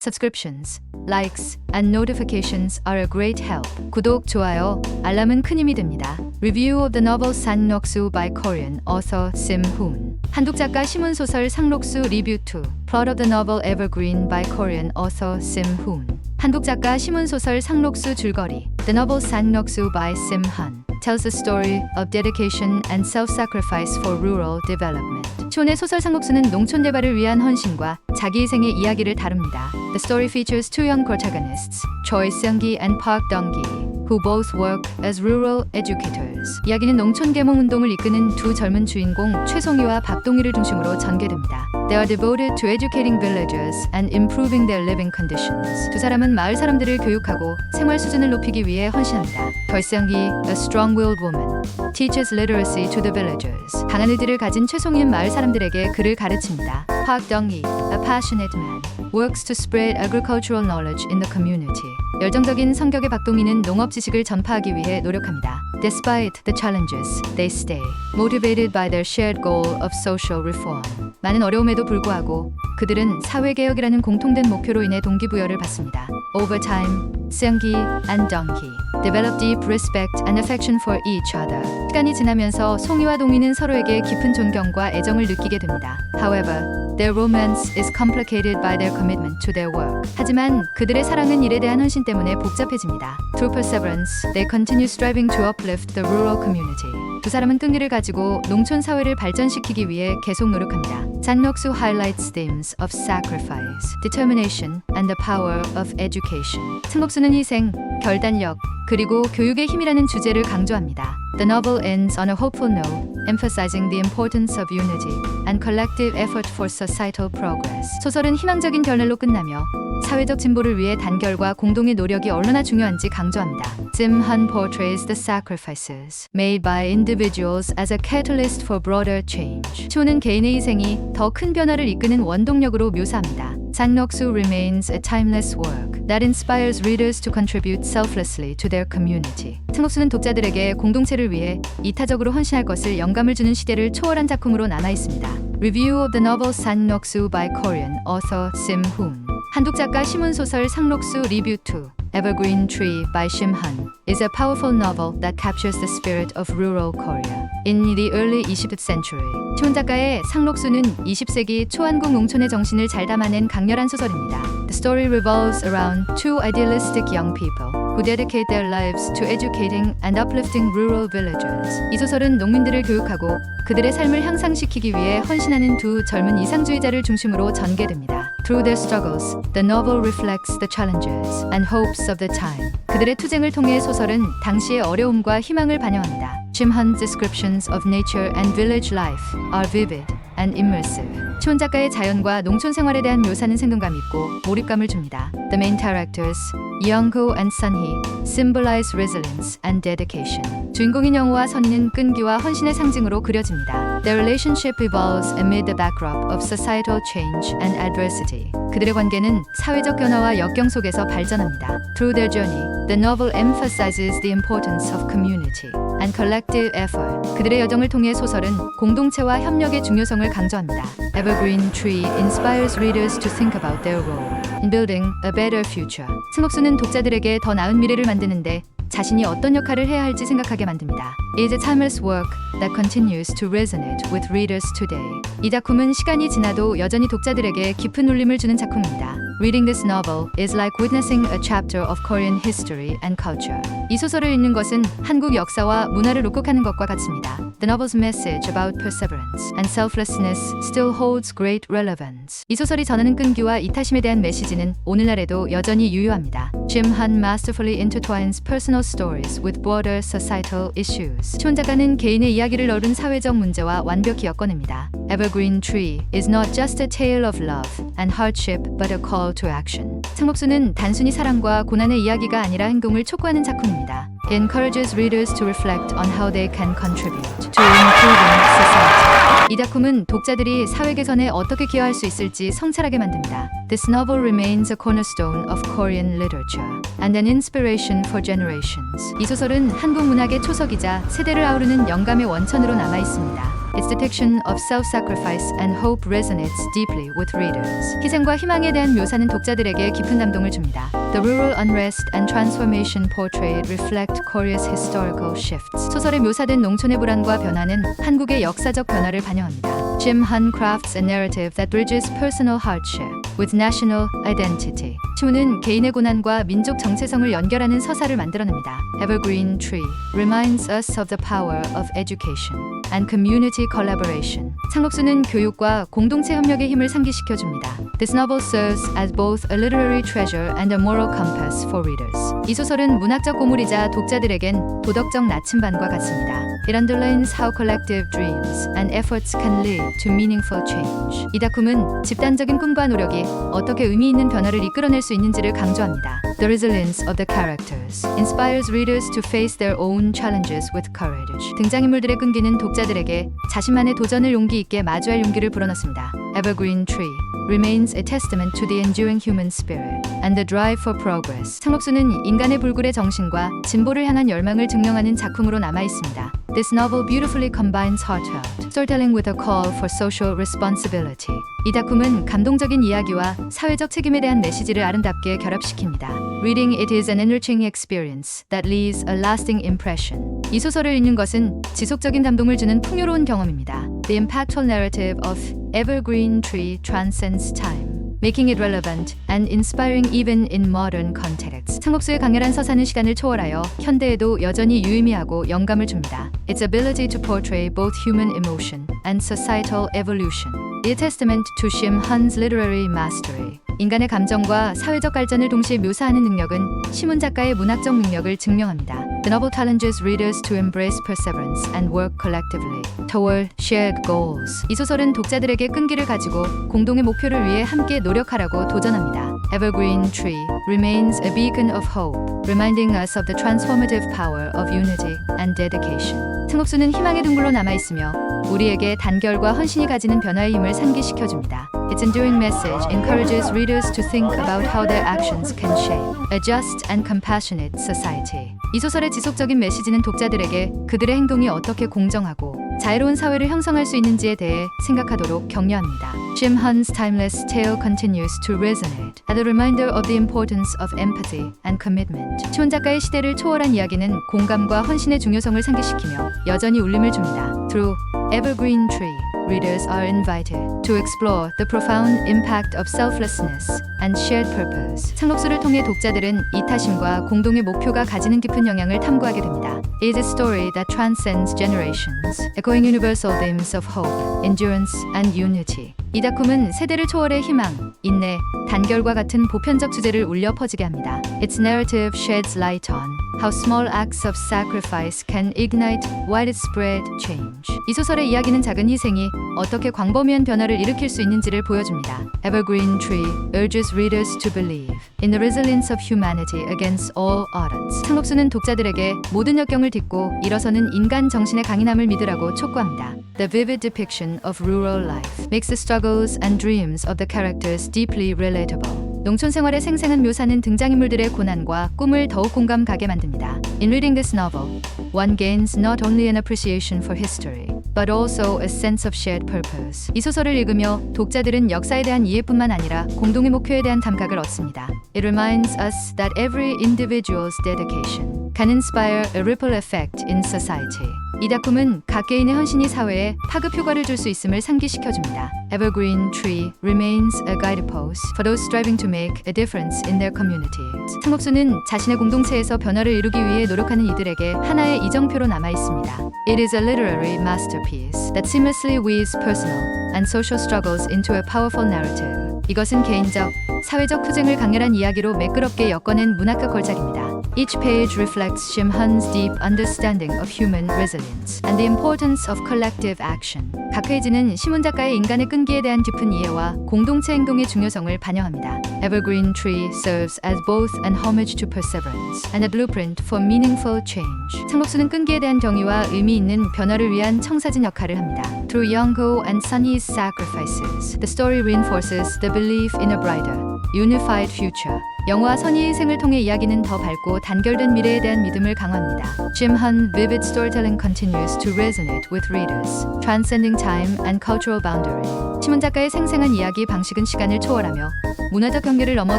Subscriptions, likes, and notifications are a great help. 구독, 좋아요, 알람은 큰 힘이 됩니다. Review of the novel Sangnoksu by Korean author Sim Hoon. 한국 작가 신문소설 상록수 리뷰 2. Plot of the novel Evergreen by Korean author Sim Hoon. 한국 작가 신문소설 상록수 줄거리. The novel Sangnoksu by Sim Hoon tells the story of dedication and self-sacrifice for rural development. 촌의 소설 상록수는 농촌 개발을 위한 헌신과 자기희생의 이야기를 다룹니다. The story features two young protagonists, Choi Seung-gi and Park Dong-gi, who both work as rural educators. 이야기는 농촌 계몽 운동을 이끄는 두 젊은 주인공 최송이와 박동희를 중심으로 전개됩니다. They are devoted to educating villagers and improving their living conditions. 두 사람은 마을 사람들을 교육하고 생활 수준을 높이기 위해 헌신합니다. Choi Seung-gi, a strong-willed woman, teaches literacy to the villagers. 강한 의지를 가진 최송이는 마을 사람들에게 글을 가르칩니다. Park Dong-gi, a passionate man, works to spread agricultural knowledge in the community. 열정적인 성격의 박동희는 농업 지식을 전파하기 위해 노력합니다. Despite the challenges, they stay motivated by their shared goal of social reform. 많은 어려움에도 불구하고 그들은 사회개혁이라는 공통된 목표로 인해 동기부여를 받습니다. Over time, Seung-gi and Dong-gi develop deep respect and affection for each other. 시간이 지나면서 송이와 동희는 서로에게 깊은 존경과 애정을 느끼게 됩니다. However, their romance is complicated by their commitment to their work. 하지만 그들의 사랑은 일에 대한 헌신 때문에 복잡해집니다. Through perseverance, they continue striving to uplift the rural community. 두 사람은 끈기를 가지고 농촌 사회를 발전시키기 위해 계속 노력합니다. Sangnoksu highlights themes of sacrifice, determination, and the power of education. 상록수는 희생, 결단력, 그리고 교육의 힘이라는 주제를 강조합니다. The novel ends on a hopeful note, emphasizing the importance of unity and collective effort for societal progress. 소설은 희망적인 결말로 끝나며 사회적 진보를 위해 단결과 공동의 노력이 얼마나 중요한지 강조합니다. Sim Hoon portrays the sacrifices made by individuals as a catalyst for broader change. 초는 개인의 희생이 더 큰 변화를 이끄는 원동력으로 묘사합니다. Sangnoksu remains a timeless work that inspires readers to contribute selflessly to their community. 상록수는 독자들에게 공동체를 위해 이타적으로 헌신할 것을 영감을 주는 시대를 초월한 작품으로 남아 있습니다. Review of the novel Sangnoksu by Korean author Sim Hoon. 한국 작가 신문소설 상록수 리뷰 2. Evergreen Tree by Sim Hoon is a powerful novel that captures the spirit of rural Korea in the early 20th century. 촌 작가의 상록수는 20세기 초한국 농촌의 정신을 잘 담아낸 강렬한 소설입니다. The story revolves around two idealistic young people who dedicate their lives to educating and uplifting rural villagers. 이 소설은 농민들을 교육하고 그들의 삶을 향상시키기 위해 헌신하는 두 젊은 이상주의자를 중심으로 전개됩니다. Through their struggles, the novel reflects the challenges and hopes of the time. 그들의 투쟁을 통해 소설은 당시의 어려움과 희망을 반영합니다. Sim Hoon's descriptions of nature and village life are vivid and immersive. 촌 작가의 자연과 농촌 생활에 대한 묘사는 생동감 있고 몰입감을 줍니다. The main characters, Young-ho and Sun-hee, symbolize resilience and dedication. 주인공인 영호와 선희는 끈기와 헌신의 상징으로 그려집니다. Their relationship evolves amid the backdrop of societal change and adversity. 그들의 관계는 사회적 변화와 역경 속에서 발전합니다. Through their journey, the novel emphasizes the importance of community and collective effort. 그들의 여정을 통해 소설은 공동체와 협력의 중요성을 강조합니다. Evergreen Tree inspires readers to think about their role in building a better future. 상록수는 독자들에게 더 나은 미래를 만드는데 자신이 어떤 역할을 해야 할지 생각하게 만듭니다. It is a timeless work that continues to resonate with readers today. 이 작품은 시간이 지나도 여전히 독자들에게 깊은 울림을 주는 작품입니다. Reading this novel is like witnessing a chapter of Korean history and culture. 이 소설을 읽는 것은 한국 역사와 문화를 녹곡하는 것과 같습니다. The novel's message about perseverance and selflessness still holds great relevance. 이 소설이 전하는 끈기와 이타심에 대한 메시지는 오늘날에도 여전히 유효합니다. Sim Hoon masterfully intertwines personal stories with broader societal issues. 촌 작가는 개인의 이야기를 넣은 사회적 문제와 완벽히 엮어냅니다. Evergreen Tree is not just a tale of love and hardship but a call to action. 상록수는 단순히 사랑과 고난의 이야기가 아니라 행동을 촉구하는 작품입니다. It encourages readers to reflect on how they can contribute to improving society. 이 작품은 독자들이 사회 개선에 어떻게 기여할 수 있을지 성찰하게 만듭니다. This novel remains a cornerstone of Korean literature and an inspiration for generations. 이 소설은 한국 문학의 초석이자 세대를 아우르는 영감의 원천으로 남아 있습니다. Its depiction of self-sacrifice and hope resonates deeply with readers. 희생과 희망에 대한 묘사는 독자들에게 깊은 감동을 줍니다. The rural unrest and transformation portrayed reflect Korea's historical shifts. 소설에 묘사된 농촌의 불안과 변화는 한국의 역사적 변화를 반영합니다. Jim Hun crafts a narrative that bridges personal hardship with national identity. 시문은 개인의 고난과 민족 정체성을 연결하는 서사를 만들어냅니다. Evergreen Tree reminds us of the power of education and community collaboration. 상록수는 교육과 공동체 협력의 힘을 상기시켜줍니다. This novel serves as both a literary treasure and a moral compass for readers. 이 소설은 문학적 보물이자 독자들에겐 도덕적 나침반과 같습니다. It underlines how collective dreams and efforts can lead to meaningful change. 이 작품은 집단적인 꿈과 노력이 어떻게 의미 있는 변화를 이끌어낼 수 있는지를 강조합니다. The resilience of the characters inspires readers to face their own challenges with courage. 등장인물들의 끈기는 독자들에게 자신만의 도전을 용기 있게 마주할 용기를 불어넣습니다. Evergreen Tree remains a testament to the enduring human spirit and the drive for progress. 상록수는 인간의 불굴의 정신과 진보를 향한 열망을 증명하는 작품으로 남아 있습니다. This novel beautifully combines heartfelt storytelling with a call for social responsibility. 이 작품은 감동적인 이야기와 사회적 책임에 대한 메시지를 아름답게 결합시킵니다. Reading it is an enriching experience that leaves a lasting impression. 이 소설을 읽는 것은 지속적인 감동을 주는 풍요로운 경험입니다. The impactful narrative of Evergreen Tree transcends time, making it relevant and inspiring even in modern contexts. 상록수의 강렬한 서사는 시간을 초월하여 현대에도 여전히 유의미하고 영감을 줍니다. Its ability to portray both human emotion and societal evolution is a testament to Shim Hun's literary mastery. 인간의 감정과 사회적 발전을 동시에 묘사하는 능력은 시문 작가의 문학적 능력을 증명합니다. The novel challenges readers to embrace perseverance and work collectively toward shared goals. 이 소설은 독자들에게 끈기를 가지고 공동의 목표를 위해 함께 노력하라고 도전합니다. Evergreen Tree remains a beacon of hope, reminding us of the transformative power of unity and dedication. 상록수는 희망의 둥글로 남아있으며 우리에게 단결과 헌신이 가지는 변화의 힘을 상기시켜줍니다. Its enduring message encourages readers to think about how their actions can shape a just and compassionate society. 이 소설의 지속적인 메시지는 독자들에게 그들의 행동이 어떻게 공정하고 자유로운 사회를 형성할 수 있는지에 대해 생각하도록 격려합니다. Jim Hun's timeless tale continues to resonate as a reminder of the importance of empathy and commitment. 시온 작가의 시대를 초월한 이야기는 공감과 헌신의 중요성을 상기시키며 여전히 울림을 줍니다. Through Evergreen Tree, readers are invited to explore the profound impact of selflessness and shared purpose. 상록수를 통해 독자들은 이타심과 공동의 목표가 가지는 깊은 영향을 탐구하게 됩니다. It is a story that transcends generations, echoing universal themes of hope, endurance, and unity. 이 작품은 세대를 초월해 희망, 인내, 단결과 같은 보편적 주제를 울려 퍼지게 합니다. Its narrative sheds light on how small acts of sacrifice can ignite widespread change. 이 소설의 이야기는 작은 희생이 어떻게 광범위한 변화를 일으킬 수 있는지를 보여줍니다. Evergreen Tree urges readers to believe in the resilience of humanity against all odds. 상록수는 독자들에게 모든 역경을 딛고 일어서는 인간 정신의 강인함을 믿으라고 촉구합니다. The vivid depiction of rural life makes the struggles and dreams of the characters deeply relatable. 농촌 생활의 생생한 묘사는 등장인물들의 고난과 꿈을 더욱 공감 가게 만듭니다. In reading this novel, one gains not only an appreciation for history, but also a sense of shared purpose. 이 소설을 읽으며 독자들은 역사에 대한 이해뿐만 아니라 공동의 목표에 대한 감각을 얻습니다. It reminds us that every individual's dedication can inspire a ripple effect in society. 이 작품은 각 개인의 헌신이 사회에 파급 효과를 줄 수 있음을 상기시켜줍니다. Evergreen Tree remains a guidepost for those striving to make a difference in their communities. 상록수는 자신의 공동체에서 변화를 이루기 위해 노력하는 이들에게 하나의 이정표로 남아 있습니다. It is a literary masterpiece that seamlessly weaves personal and social struggles into a powerful narrative. 이것은 개인적, 사회적 투쟁을 강렬한 이야기로 매끄럽게 엮어낸 문학적 걸작입니다. Each page reflects Shim Hun's deep understanding of human resilience and the importance of collective action. 각 페이지는 시문 작가의 인간의 끈기에 대한 깊은 이해와 공동체 행동의 중요성을 반영합니다. Evergreen Tree serves as both an homage to perseverance and a blueprint for meaningful change. 상록수는 끈기에 대한 경의와 의미 있는 변화를 위한 청사진 역할을 합니다. Through Young-go and Sunny's sacrifices, the story reinforces the belief in a brighter, Unified Future. 영화 선의의 희생을 통해 이야기는 더 밝고 단결된 미래에 대한 믿음을 강화합니다. Jim Han vivid storytelling continues to resonate with readers, transcending time and cultural boundary. 시문 작가의 생생한 이야기 방식은 시간을 초월하며 문화적 경계를 넘어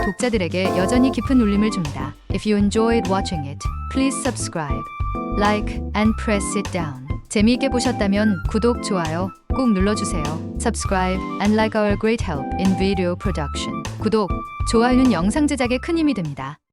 독자들에게 여전히 깊은 울림을 줍니다. If you enjoyed watching it, please subscribe, like, and press it down. 재미있게 보셨다면 구독, 좋아요 꼭 눌러주세요. Subscribe and like our great help in video production. 구독, 좋아요는 영상 제작에 큰 힘이 됩니다.